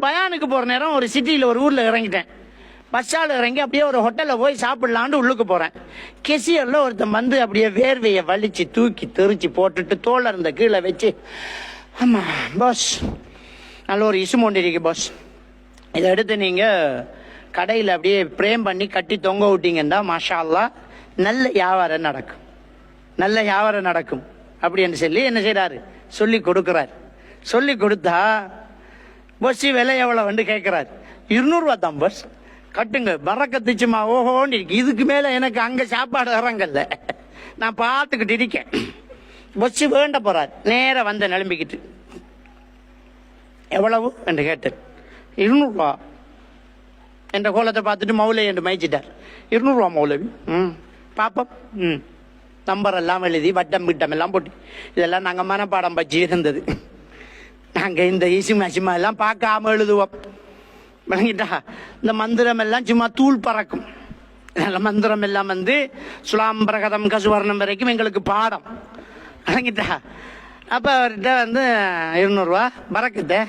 பயானுக்கு போற நேரம் ஒரு சிட்டியில் ஒரு ஊர்ல இறங்கிட்டேன். பஸ்ஸால் இறங்கி அப்படியே ஒரு ஹோட்டலில் போய் சாப்பிடலான்னு உள்ளுக்கு போறேன். கெசியரில் ஒருத்தன் வந்து அப்படியே வேர்வையை வலிச்சு தூக்கி தெரிச்சு போட்டுட்டு தோல் இருந்த கீழே வச்சு, ஆமா பாஸ், நல்ல ஒரு இசுமோண்டி இருக்கு பாஸ், இதை எடுத்து நீங்க கடையில் அப்படியே பிரேம் பண்ணி கட்டி தொங்க விட்டீங்கன்னா மாஷா அல்லாஹ் நல்ல வியாபாரம் நடக்கும், நல்ல வியாபாரம் நடக்கும் அப்படின்னு சொல்லி என்ன செய்யறாரு, சொல்லி கொடுக்கிறார். சொல்லி கொடுத்தா பஸ் விலை எவ்வளவு வந்து கேட்கிறாரு. 200 ரூபா தான் பஸ், கட்டுங்க பறக்கத்துச்சுமா ஓஹோன்னு இருக்கு. இதுக்கு மேல எனக்கு அங்க சாப்பாடு இறங்கல்ல, நான் பார்த்துக்கிட்டு இருக்கேன். பஸ் வேண்ட போறார். நேர வந்த நிலம்பிக்கிட்டு எவ்வளவு என்று கேட்டார். 200 ரூபா என்ற கோலத்தை பார்த்துட்டு மௌலை என்று மயச்சிட்டார். 200 ரூபா மௌலவி. பாப்பம். நம்பர் எல்லாம் எழுதி வட்டம் விட்டம் எல்லாம் போட்டு இதெல்லாம் நாங்கள் மனப்பாடம் பச்சு இருந்தது. நாங்கள் இந்த ஈசிமா சிமா எல்லாம் பார்க்காம எழுதுவோம். விளங்கிட்டா? இந்த மந்திரம் எல்லாம் சும்மா தூள் பறக்கும். மந்திரம் எல்லாம் வந்து சுலாம் பிரகதம் கசுவர்ணம் வரைக்கும் எங்களுக்கு பாடம். விளங்கிட்டா? அப்போ அவர்கிட்ட வந்து 200 ரூபா பறக்குதே,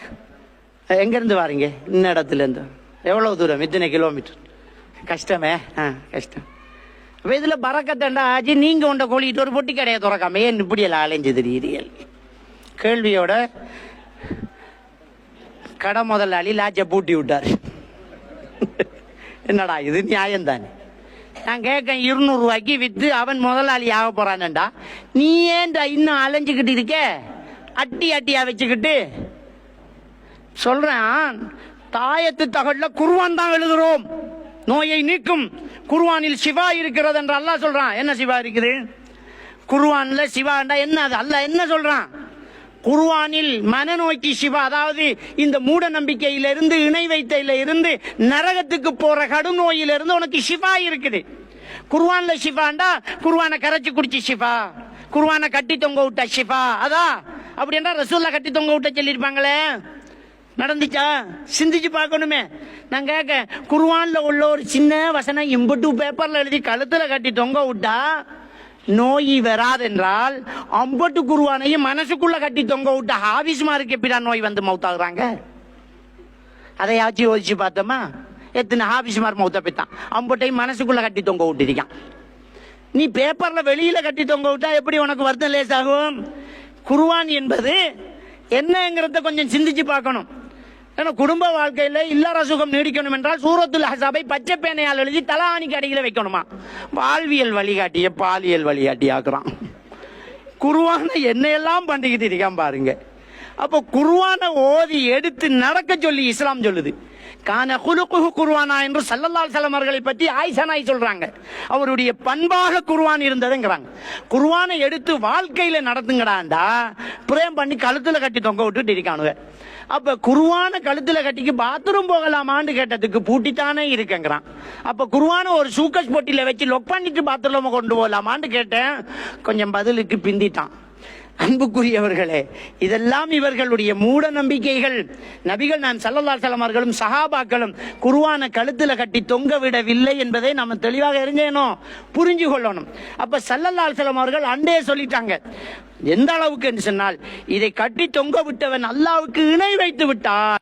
எங்கேருந்து வாரீங்க? இன்ன இடத்துலேருந்து. எவ்வளோ தூரம்? இத்தனை கிலோமீட்டர். கஷ்டமே. கஷ்டம். அப்போ இதில் பறக்கத்தண்டா ஆச்சு. நீங்கள் உண்ட கோழிட்டு ஒரு பொட்டி கடையை திறக்காம ஏன் இப்படியெல்லாம் அலைஞ்சு தெரியுறீர்கள்? கேள்வியோட கடை முதலாளி லாச்சை பூட்டி விட்டார். என்னடா இது நியாயம் தானே? நான் கேட்க 200 ரூபாய்க்கு வித்து அவன் முதலாளி ஆக போறான்டா, நீ ஏன்டா இன்னும் அலைஞ்சுக்கிட்டு இருக்க? அட்டி அட்டியா வச்சுக்கிட்டு சொல்றேன். தாயத்து தகவல்ல குர்ஆன் தான் எழுதுறோம், நோயை நீக்கும் குர்ஆனில் சிவா இருக்கிறது என்று அல்லாஹ் சொல்றான். என்ன சிவா இருக்குது குர்ஆன்ல? சிவாண்டா என்ன? அது அல்லாஹ் என்ன சொல்றான்? குர்ஆனில் மனநோய்க்கு சிவா, அதாவது இந்த மூட நம்பிக்கையிலிருந்து இணை வைத்தையில இருந்து நரகத்துக்கு போற கடும் நோயிலிருந்து உனக்கு சிவா இருக்குது. குர்ஆன்ல சிவாண்டா குர்ஆனை கரைச்சி குடிச்சு சிவா, குர்ஆனை கட்டி தொங்க விட்டா சிவா. அதான் அப்படின்னா ரசூல்லா கட்டி தொங்க விட்ட சொல்லியிருப்பாங்களே, நடந்துச்சா? சிந்திச்சு பார்க்கணுமே. நான் கேட்க, குர்ஆன்ல உள்ள ஒரு சின்ன வசனம் இம்புட்டு பேப்பர்ல எழுதி கழுத்துல கட்டி தொங்க விட்டா நோய் வராதென்றால் 50 குர்ஆனையும் மனசுக்குள்ள கட்டி தொங்க விட்ட ஹாபிஸ்மாருக்கு எப்படிடா நோய் வந்து மௌத்தாகுறாங்க? அதையாச்சும் யோசிச்சு பார்த்தோமா? எத்தனை ஹாபிஸ்மார் மௌத்தா போய்த்தான் 50 மனசுக்குள்ள கட்டி தொங்க விட்டுருக்கான். நீ பேப்பர்ல வெளியில கட்டி தொங்க விட்டா எப்படி உனக்கு வருத்தம் லேசாகும்? குர்ஆன் என்பது என்னங்கிறத கொஞ்சம் சிந்திச்சு பார்க்கணும். ஏன்னா குடும்ப வாழ்க்கையில இல்லற சுகம் நீடிக்கணும் என்றால் சூரத்துல் அஹ்ஸாபை பச்சை பேனையால் எழுதி தலானிக்கு அடியில வைக்கணுமா? வாழ்வியல் வழிகாட்டிய பாலியல் வழிகாட்டி ஆக்குறான். குர்ஆனை என்னையெல்லாம் பண்ணிக்கிட்டு இருக்கான் பாருங்க. அப்போ குர்ஆனை ஓதி எடுத்து நடக்க சொல்லி இஸ்லாம் சொல்லுது. கான குலுகுஹு குர்ஆனா என்று ஸல்லல்லாஹு அலைஹி வஸல்லம் அவர்களை பற்றி ஆயிஷா நாய் சொல்றாங்க. அவருடைய பண்பாக குர்ஆன் இருந்ததுங்கிறாங்க. குர்ஆனை எடுத்து வாழ்க்கையில நடத்துங்கடாண்டா பிரேம் பண்ணி கழுத்துல கட்டி தொங்க விட்டுட்டு இருக்கானுங்க. அப்ப குர்ஆனை கழுத்துல கட்டிக்கு பாத்ரூம் போகலாமான்னு கேட்டதுக்கு பூட்டித்தானே இருக்குங்கிறான். அப்ப குர்ஆனை ஒரு சூக்கஸ் பொட்டியில வச்சு லொக் பண்ணிட்டு பாத்ரூம் கொண்டு போகலாமான்னு கேட்டேன். கொஞ்சம் பதிலுக்கு பிந்திட்டான். அன்புக்குரியவர்களே, இதெல்லாம் இவர்களுடைய மூட நம்பிக்கைகள். நபிகள் நான் ஸல்லல்லாஹு அலைஹி வஸல்லம் அவர்களும் சஹாபாக்களும் குர்ஆனை கழுத்துல கட்டி தொங்க விடவில்லை என்பதை நம்ம தெளிவாக அறிஞ்சேனோ புரிஞ்சு கொள்ளணும். அப்ப ஸல்லல்லாஹு அலைஹி வஸல்லம் அவர்கள் அண்டே சொல்லிட்டாங்க. எந்த அளவுக்கு என்று சொன்னால், இதை கட்டி தொங்க விட்டவன் அல்லாஹ்வுக்கு இணை வைத்து விட்டார்.